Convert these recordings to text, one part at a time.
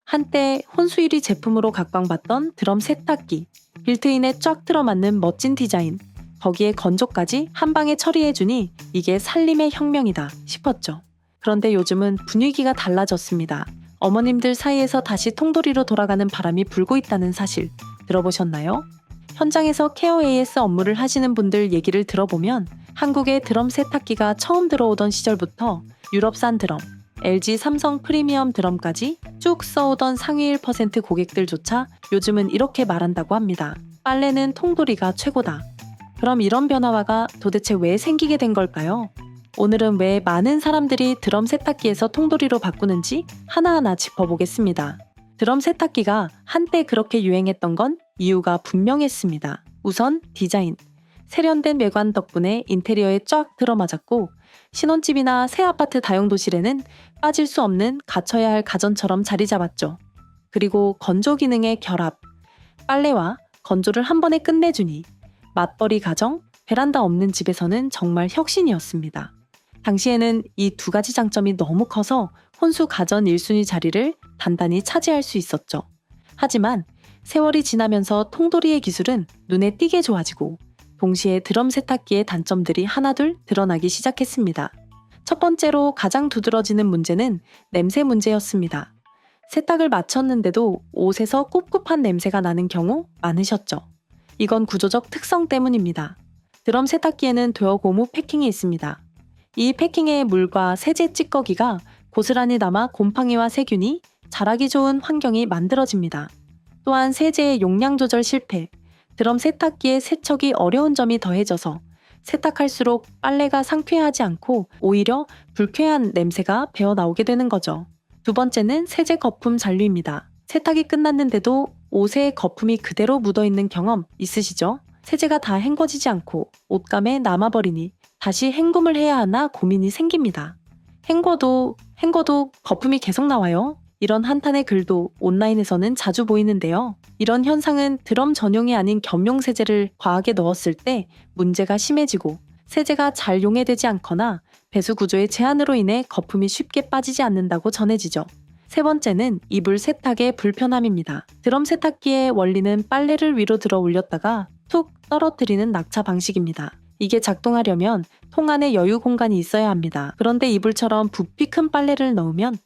한때 혼수 1위 제품으로 각광받던 드럼 세탁기, 빌트인에 쫙 들어맞는 멋진 디자인, 거기에 건조까지 한 방에 처리해주니 이게 살림의 혁명이다 싶었죠. 그런데 요즘은 분위기가 달라졌습니다. 어머님들 사이에서 다시 통돌이로 돌아가는 바람이 불고 있다는 사실 들어보셨나요? 현장에서 케어 AS 업무를 하시는 분들 얘기를 들어보면 한국의 드럼 세탁기가 처음 들어오던 시절부터 유럽산 드럼, LG 삼성 프리미엄 드럼까지 쭉 써오던 상위 1% 고객들조차 요즘은 이렇게 말한다고 합니다. 빨래는 통돌이가 최고다. 그럼 이런 변화가 도대체 왜 생기게 된 걸까요? 오늘은 왜 많은 사람들이 드럼 세탁기에서 통돌이로 바꾸는지 하나하나 짚어보겠습니다. 드럼 세탁기가 한때 그렇게 유행했던 건 이유가 분명했습니다. 우선 디자인. 세련된 외관 덕분에 인테리어에 쫙 들어맞았고 신혼집이나 새 아파트 다용도실에는 빠질 수 없는 갖춰야 할 가전처럼 자리 잡았죠. 그리고 건조 기능의 결합. 빨래와 건조를 한 번에 끝내주니 맞벌이 가정, 베란다 없는 집에서는 정말 혁신이었습니다. 당시에는 이 두 가지 장점이 너무 커서 혼수 가전 1순위 자리를 단단히 차지할 수 있었죠. 하지만 세월이 지나면서 통돌이의 기술은 눈에 띄게 좋아지고 동시에 드럼 세탁기의 단점들이 하나둘 드러나기 시작했습니다. 첫 번째로 가장 두드러지는 문제는 냄새 문제였습니다. 세탁을 마쳤는데도 옷에서 꿉꿉한 냄새가 나는 경우 많으셨죠. 이건 구조적 특성 때문입니다. 드럼 세탁기에는 도어 고무 패킹이 있습니다. 이 패킹에 물과 세제 찌꺼기가 고스란히 남아 곰팡이와 세균이 자라기 좋은 환경이 만들어집니다. 또한 세제의 용량 조절 실패, 드럼 세탁기의 세척이 어려운 점이 더해져서 세탁할수록 빨래가 상쾌하지 않고 오히려 불쾌한 냄새가 배어나오게 되는 거죠. 두 번째는 세제 거품 잔류입니다. 세탁이 끝났는데도 옷에 거품이 그대로 묻어있는 경험 있으시죠? 세제가 다 헹궈지지 않고 옷감에 남아버리니 다시 헹굼을 해야 하나 고민이 생깁니다. 헹궈도 거품이 계속 나와요. 이런 한탄의 글도 온라인에서는 자주 보이는데요. 이런 현상은 드럼 전용이 아닌 겸용 세제를 과하게 넣었을 때 문제가 심해지고 세제가 잘 용해되지 않거나 배수 구조의 제한으로 인해 거품이 쉽게 빠지지 않는다고 전해지죠. 세 번째는 이불 세탁의 불편함입니다. 드럼 세탁기의 원리는 빨래를 위로 들어 올렸다가 툭 떨어뜨리는 낙차 방식입니다. 이게 작동하려면 통 안에 여유 공간이 있어야 합니다. 그런데 이불처럼 부피 큰 빨래를 넣으면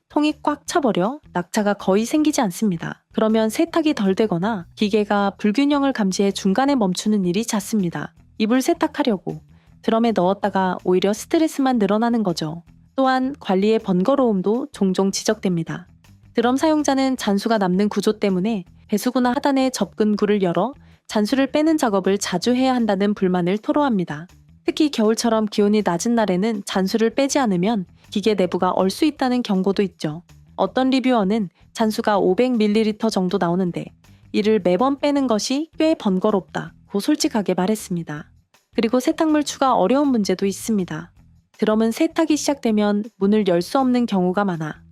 통이 꽉 차버려 낙차가 거의 생기지 않습니다. 그러면 세탁이 덜 되거나 기계가 불균형을 감지해 중간에 멈추는 일이 잦습니다. 이불 세탁하려고 드럼에 넣었다가 오히려 스트레스만 늘어나는 거죠. 또한 관리의 번거로움도 종종 지적됩니다. 드럼 사용자는 잔수가 남는 구조 때문에 배수구나 하단의 접근구를 열어 잔수를 빼는 작업을 자주 해야 한다는 불만을 토로합니다. 특히 겨울처럼 기온이 낮은 날에는 잔수를 빼지 않으면 기계 내부가 얼 수 있다는 경고도 있죠. 어떤 리뷰어는 잔수가 500ml 정도 나오는데 이를 매번 빼는 것이 꽤 번거롭다고 솔직하게 말했습니다. 그리고 세탁물 추가 어려운 문제도 있습니다. 드럼은 세탁이 시작되면 문을 열 수 없는 경우가 많아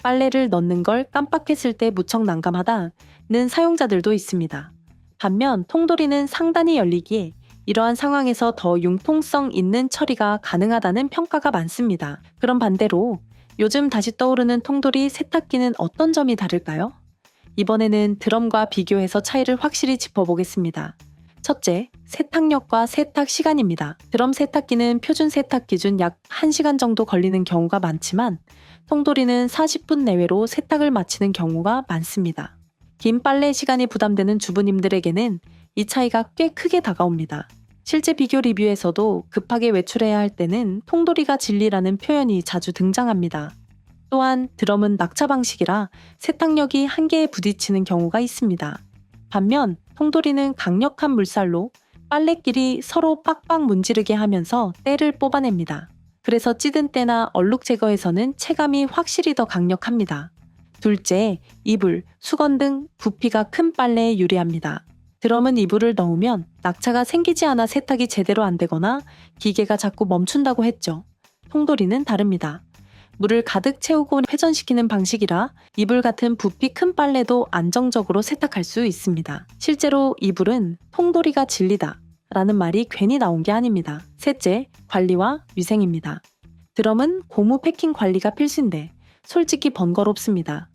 빨래를 넣는 걸 깜빡했을 때 무척 난감하다는 사용자들도 있습니다. 반면 통돌이는 상단이 열리기에 이러한 상황에서 더 융통성 있는 처리가 가능하다는 평가가 많습니다. 그럼 반대로 요즘 다시 떠오르는 통돌이 세탁기는 어떤 점이 다를까요? 이번에는 드럼과 비교해서 차이를 확실히 짚어보겠습니다. 첫째, 세탁력과 세탁 시간입니다. 드럼 세탁기는 표준 세탁 기준 약 1시간 정도 걸리는 경우가 많지만 통돌이는 40분 내외로 세탁을 마치는 경우가 많습니다. 긴 빨래 시간이 부담되는 주부님들에게는 이 차이가 꽤 크게 다가옵니다. 실제 비교 리뷰에서도 급하게 외출해야 할 때는 통돌이가 진리라는 표현이 자주 등장합니다. 또한 드럼은 낙차 방식이라 세탁력이 한계에 부딪히는 경우가 있습니다. 반면 통돌이는 강력한 물살로 빨래끼리 서로 빡빡 문지르게 하면서 때를 뽑아냅니다. 그래서 찌든 때나 얼룩 제거에서는 체감이 확실히 더 강력합니다. 둘째, 이불, 수건 등 부피가 큰 빨래에 유리합니다. 드럼은 이불을 넣으면 낙차가 생기지 않아 세탁이 제대로 안 되거나 기계가 자꾸 멈춘다고 했죠. 통돌이는 다릅니다. 물을 가득 채우고 회전시키는 방식이라 이불 같은 부피 큰 빨래도 안정적으로 세탁할 수 있습니다. 실제로 이불은 통돌이가 진리다 라는 말이 괜히 나온 게 아닙니다. 셋째, 관리와 위생입니다. 드럼은 고무 패킹 관리가 필수인데 솔직히 번거롭습니다.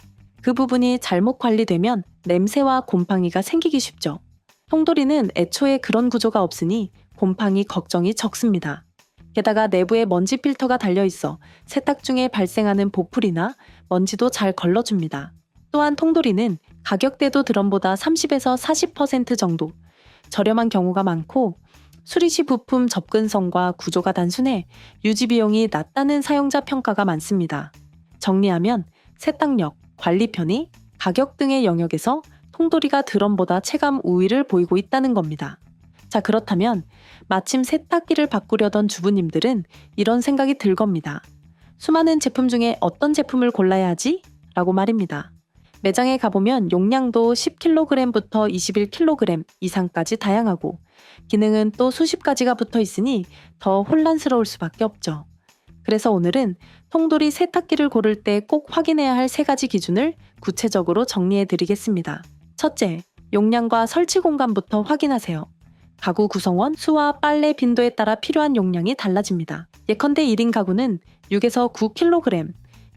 그 부분이 잘못 관리되면 냄새와 곰팡이가 생기기 쉽죠. 통돌이는 애초에 그런 구조가 없으니 곰팡이 걱정이 적습니다. 게다가 내부에 먼지 필터가 달려있어 세탁 중에 발생하는 보풀이나 먼지도 잘 걸러줍니다. 또한 통돌이는 가격대도 드럼보다 30에서 40% 정도 저렴한 경우가 많고 수리시 부품 접근성과 구조가 단순해 유지 비용이 낮다는 사용자 평가가 많습니다. 정리하면 세탁력, 관리 편의, 가격 등의 영역에서 통돌이가 드럼보다 체감 우위를 보이고 있다는 겁니다. 자, 그렇다면 마침 세탁기를 바꾸려던 주부님들은 이런 생각이 들 겁니다. 수많은 제품 중에 어떤 제품을 골라야 하지? 라고 말입니다. 매장에 가보면 용량도 10kg부터 21kg 이상까지 다양하고 기능은 또 수십 가지가 붙어 있으니 더 혼란스러울 수밖에 없죠. 그래서 오늘은 통돌이 세탁기를 고를 때 꼭 확인해야 할 3가지 기준을 구체적으로 정리해 드리겠습니다. 첫째, 용량과 설치 공간부터 확인하세요. 가구 구성원, 수와 빨래 빈도에 따라 필요한 용량이 달라집니다. 예컨대 1인 가구는 6에서 9kg,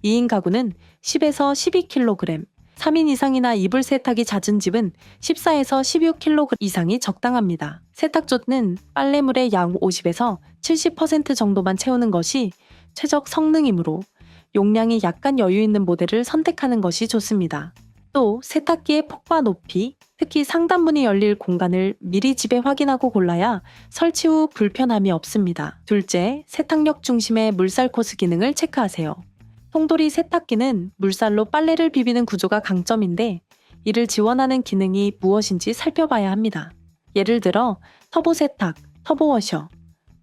2인 가구는 10에서 12kg, 3인 이상이나 이불 세탁이 잦은 집은 14에서 16kg 이상이 적당합니다. 세탁조는 빨래물의 약 50에서 70% 정도만 채우는 것이 최적 성능이므로 용량이 약간 여유 있는 모델을 선택하는 것이 좋습니다. 또 세탁기의 폭과 높이, 특히 상단문이 열릴 공간을 미리 집에 확인하고 골라야 설치 후 불편함이 없습니다. 둘째, 세탁력 중심의 물살 코스 기능을 체크하세요. 통돌이 세탁기는 물살로 빨래를 비비는 구조가 강점인데 이를 지원하는 기능이 무엇인지 살펴봐야 합니다. 예를 들어 터보 세탁, 터보 워셔,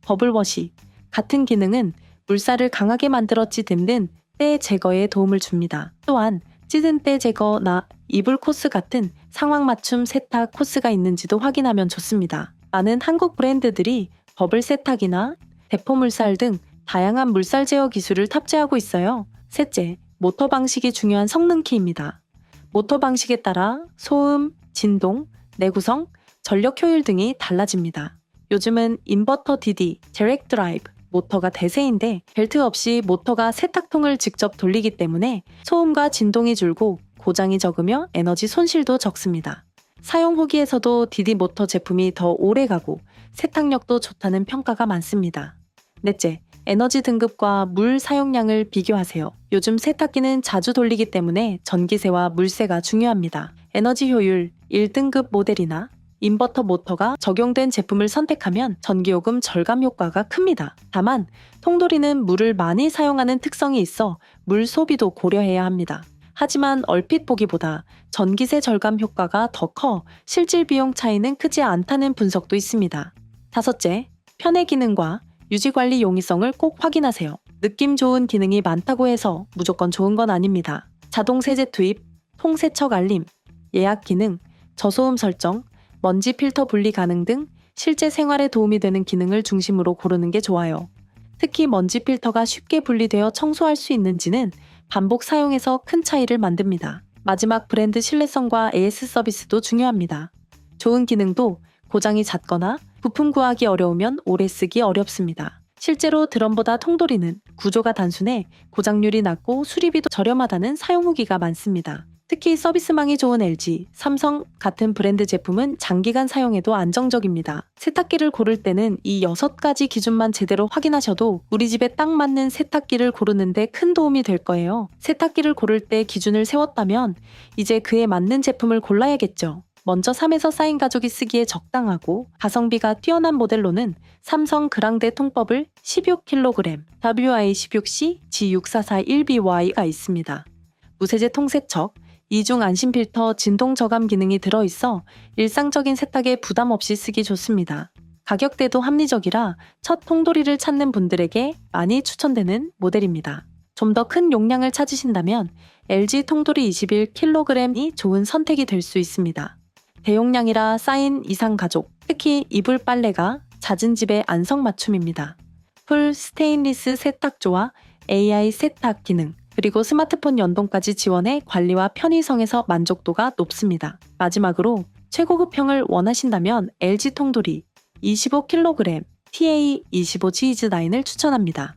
버블 워시 같은 기능은 물살을 강하게 만들었지 듬는 때 제거에 도움을 줍니다. 또한 찌든 때 제거나 이불 코스 같은 상황 맞춤 세탁 코스가 있는지도 확인하면 좋습니다. 많은 한국 브랜드들이 버블 세탁이나 대포 물살 등 다양한 물살 제어 기술을 탑재하고 있어요. 셋째, 모터 방식이 중요한 성능 키입니다. 모터 방식에 따라 소음, 진동, 내구성, 전력 효율 등이 달라집니다. 요즘은 인버터 DD, 디렉트 드라이브, 모터가 대세인데 벨트 없이 모터가 세탁통을 직접 돌리기 때문에 소음과 진동이 줄고 고장이 적으며 에너지 손실도 적습니다. 사용 후기에서도 DD 모터 제품이 더 오래가고 세탁력도 좋다는 평가가 많습니다. 넷째, 에너지 등급과 물 사용량을 비교하세요. 요즘 세탁기는 자주 돌리기 때문에 전기세와 물세가 중요합니다. 에너지 효율 1등급 모델이나 인버터 모터가 적용된 제품을 선택하면 전기요금 절감 효과가 큽니다. 다만 통돌이는 물을 많이 사용하는 특성이 있어 물 소비도 고려해야 합니다. 하지만 얼핏 보기보다 전기세 절감 효과가 더 커 실질 비용 차이는 크지 않다는 분석도 있습니다. 다섯째, 편의 기능과 유지관리 용이성을 꼭 확인하세요. 느낌 좋은 기능이 많다고 해서 무조건 좋은 건 아닙니다. 자동 세제 투입, 통세척 알림, 예약 기능, 저소음 설정, 먼지 필터 분리 가능 등 실제 생활에 도움이 되는 기능을 중심으로 고르는 게 좋아요. 특히 먼지 필터가 쉽게 분리되어 청소할 수 있는지는 반복 사용에서 큰 차이를 만듭니다. 마지막, 브랜드 신뢰성과 AS 서비스도 중요합니다. 좋은 기능도 고장이 잦거나 부품 구하기 어려우면 오래 쓰기 어렵습니다. 실제로 드럼보다 통돌이는 구조가 단순해 고장률이 낮고 수리비도 저렴하다는 사용 후기가 많습니다. 특히 서비스망이 좋은 LG, 삼성 같은 브랜드 제품은 장기간 사용해도 안정적입니다. 세탁기를 고를 때는 이 6가지 기준만 제대로 확인하셔도 우리 집에 딱 맞는 세탁기를 고르는데 큰 도움이 될 거예요. 세탁기를 고를 때 기준을 세웠다면 이제 그에 맞는 제품을 골라야겠죠. 먼저 3에서 4인 가족이 쓰기에 적당하고 가성비가 뛰어난 모델로는 삼성 그랑데 통버블 16kg WI16C G6441BY가 있습니다. 무세제 통세척, 이중 안심 필터 진동 저감 기능이 들어있어 일상적인 세탁에 부담 없이 쓰기 좋습니다. 가격대도 합리적이라 첫 통돌이를 찾는 분들에게 많이 추천되는 모델입니다. 좀 더 큰 용량을 찾으신다면 LG 통돌이 21kg이 좋은 선택이 될 수 있습니다. 대용량이라 4인 이상 가족, 특히 이불 빨래가 잦은 집의 안성맞춤입니다. 풀 스테인리스 세탁조와 AI 세탁 기능, 그리고 스마트폰 연동까지 지원해 관리와 편의성에서 만족도가 높습니다. 마지막으로 최고급형을 원하신다면 LG 통돌이 25kg TA25GZ9을 추천합니다.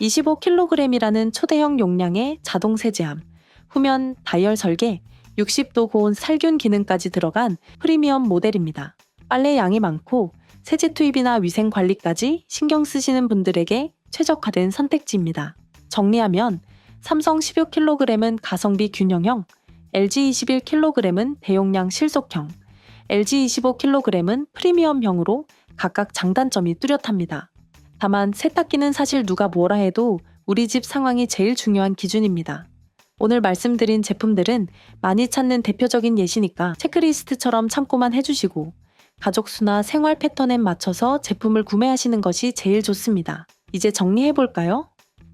25kg이라는 초대형 용량의 자동 세제함, 후면 다이얼 설계, 60도 고온 살균 기능까지 들어간 프리미엄 모델입니다. 빨래 양이 많고 세제 투입이나 위생 관리까지 신경 쓰시는 분들에게 최적화된 선택지입니다. 정리하면 삼성 16kg은 가성비 균형형, LG 21kg은 대용량 실속형, LG 25kg은 프리미엄형으로 각각 장단점이 뚜렷합니다. 다만 세탁기는 사실 누가 뭐라 해도 우리 집 상황이 제일 중요한 기준입니다. 오늘 말씀드린 제품들은 많이 찾는 대표적인 예시니까 체크리스트처럼 참고만 해주시고 가족 수나 생활 패턴에 맞춰서 제품을 구매하시는 것이 제일 좋습니다. 이제 정리해볼까요?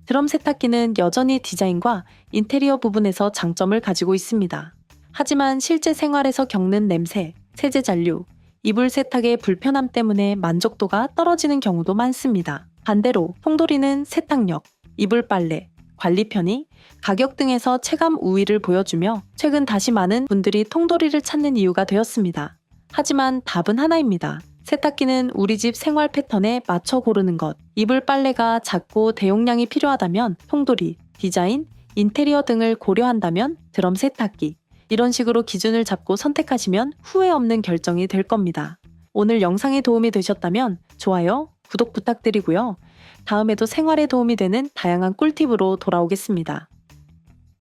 드럼 세탁기는 여전히 디자인과 인테리어 부분에서 장점을 가지고 있습니다. 하지만 실제 생활에서 겪는 냄새, 세제 잔류, 이불 세탁의 불편함 때문에 만족도가 떨어지는 경우도 많습니다. 반대로 통돌이는 세탁력, 이불 빨래, 관리 편의, 가격 등에서 체감 우위를 보여주며 최근 다시 많은 분들이 통돌이를 찾는 이유가 되었습니다. 하지만 답은 하나입니다. 세탁기는 우리 집 생활 패턴에 맞춰 고르는 것, 이불 빨래가 작고 대용량이 필요하다면 통돌이, 디자인, 인테리어 등을 고려한다면 드럼 세탁기, 이런 식으로 기준을 잡고 선택하시면 후회 없는 결정이 될 겁니다. 오늘 영상이 도움이 되셨다면 좋아요, 구독 부탁드리고요. 다음에도 생활에 도움이 되는 다양한 꿀팁으로 돌아오겠습니다.